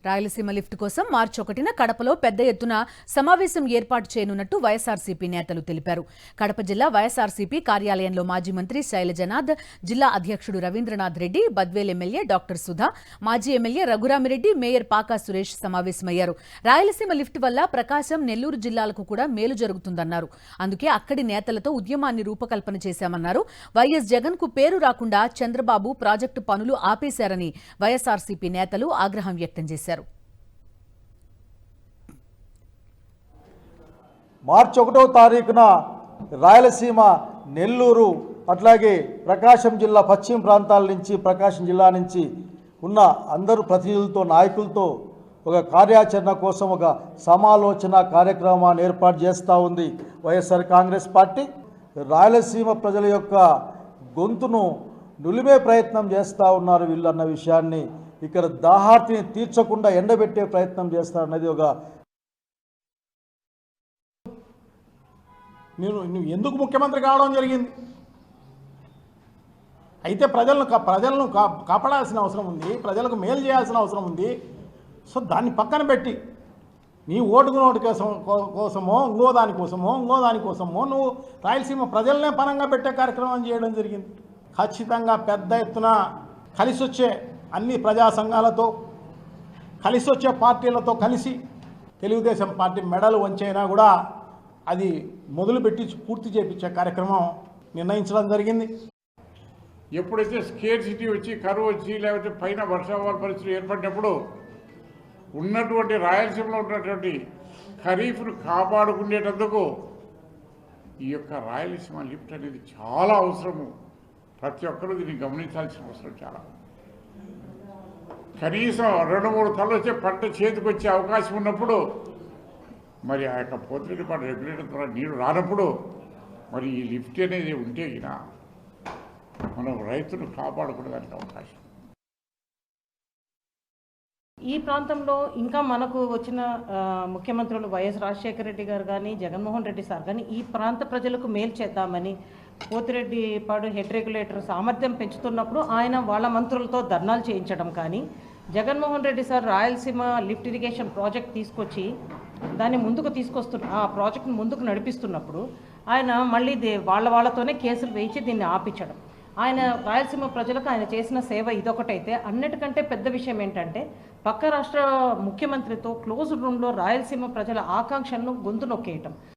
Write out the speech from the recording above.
Rayalaseema lift కోసం మార్చి 1న కడపలో పెద్ద ఎత్తున సమావేశం ఏర్పాటు చేయనున్నట్టు వైఎస్ఆర్సీపీ నేతలు తెలిపారు. కడప జిల్లా వైఎస్ఆర్సీపీ కార్యాలయంలో మాజీ మంత్రి శైలజనాథ్, జిల్లా అధ్యక్షుడు రవీంద్రనాథ్ రెడ్డి, బద్వేల్ ఎమ్మెల్యే డాక్టర్ సుధా, మాజీ ఎమ్మెల్యే రఘురామిరెడ్డి, మేయర్ పాకా సురేష్ సమావేశమయ్యారు. రాయలసీమ లిఫ్ట్ వల్ల ప్రకాశం, నెల్లూరు జిల్లాలకు కూడా మేలు జరుగుతుందన్నారు. అందుకే అక్కడి నేతలతో ఉద్యమాన్ని రూపకల్పన చేశామన్నారు. వైఎస్ జగన్ కు పేరు రాకుండా చంద్రబాబు ప్రాజెక్టు పనులు ఆపేశారని వైఎస్ఆర్సీపీ నేతలు ఆగ్రహం వ్యక్తం చేశారు. మార్చి 1వ తారీఖున రాయలసీమ, నెల్లూరు, అట్లాగే ప్రకాశం జిల్లా పశ్చిమ ప్రాంతాల నుంచి, ప్రకాశం జిల్లా నుంచి ఉన్న అందరూ ప్రతినిధులతో, నాయకులతో ఒక కార్యాచరణ కోసం ఒక సమాలోచన కార్యక్రమాన్ని ఏర్పాటు చేస్తూ ఉంది వైఎస్ఆర్ కాంగ్రెస్ పార్టీ. రాయలసీమ ప్రజల యొక్క గొంతును నులిమే ప్రయత్నం చేస్తూ ఉన్నారు వీళ్ళు అన్న విషయాన్ని, ఇక్కడ దాహార్తిని తీర్చకుండా ఎండబెట్టే ప్రయత్నం చేస్తారన్నది ఒక నువ్వు ఎందుకు ముఖ్యమంత్రి కావడం జరిగింది? అయితే ప్రజలను కాపాడాల్సిన అవసరం ఉంది, ప్రజలకు మేలు చేయాల్సిన అవసరం ఉంది. సో దాన్ని పక్కన పెట్టి నీ ఓటుకు నోటు కోసమో ఇంకో దానికోసమో నువ్వు రాయలసీమ ప్రజలనే పనంగా పెట్టే కార్యక్రమం చేయడం జరిగింది. ఖచ్చితంగా పెద్ద ఎత్తున కలిసి వచ్చే అన్ని ప్రజా సంఘాలతో, కలిసి వచ్చే పార్టీలతో కలిసి తెలుగుదేశం పార్టీ మెడలు వంచైనా కూడా అది మొదలుపెట్టి పూర్తి చేయించే కార్యక్రమం నిర్ణయించడం జరిగింది. ఎప్పుడైతే స్కేర్ సిటీ వచ్చి, కరువు వచ్చి, లేకపోతే పైన వర్షాభావ పరిస్థితులు ఏర్పడినప్పుడు ఉన్నటువంటి రాయలసీమలో ఉన్నటువంటి ఖరీఫ్ను కాపాడుకునేటందుకు ఈ యొక్క రాయలసీమ లిఫ్ట్ అనేది చాలా అవసరము. ప్రతి ఒక్కరూ దీన్ని గమనించాల్సిన అవసరం చాలా. కనీసం 2-3 తలలు వచ్చే పంట చేతికి వచ్చే అవకాశం ఉన్నప్పుడు, మరి ఆ యొక్క పోతిరెడ్డిపాడు రెగ్యులేటర్ ద్వారా నీరు రానప్పుడు, మరి ఈ లిఫ్ట్ అనేది ఉంటే గినా మనం రైతును కాపాడుకునేదానికి అవకాశం. ఈ ప్రాంతంలో ఇంకా మనకు వచ్చిన ముఖ్యమంత్రులు వైఎస్ రాజశేఖర రెడ్డి గారు కానీ, జగన్మోహన్ రెడ్డి సార్ కానీ ఈ ప్రాంత ప్రజలకు మేలు చేద్దామని పోతిరెడ్డిపాడు హెడ్ రెగ్యులేటర్ సామర్థ్యం పెంచుతున్నప్పుడు ఆయన వాళ్ళ మంత్రులతో ధర్నాలు చేయించడం కానీ, Jaganmohan Reddy sir Rayalaseema lift irrigation project తీసుకొచ్చి దాన్ని ముందుకు ఆ ప్రాజెక్ట్ని ముందుకు నడిపిస్తున్నప్పుడు ఆయన మళ్ళీ వాళ్ళతోనే కేసులు వేయించి దీన్ని ఆపించడం. ఆయన రాయలసీమ ప్రజలకు ఆయన చేసిన సేవ ఇదొకటైతే, అన్నిటికంటే పెద్ద విషయం ఏంటంటే పక్క రాష్ట్ర ముఖ్యమంత్రితో క్లోజ్ రూమ్లో రాయలసీమ ప్రజల ఆకాంక్షలను గొంతు నొక్కేయటం.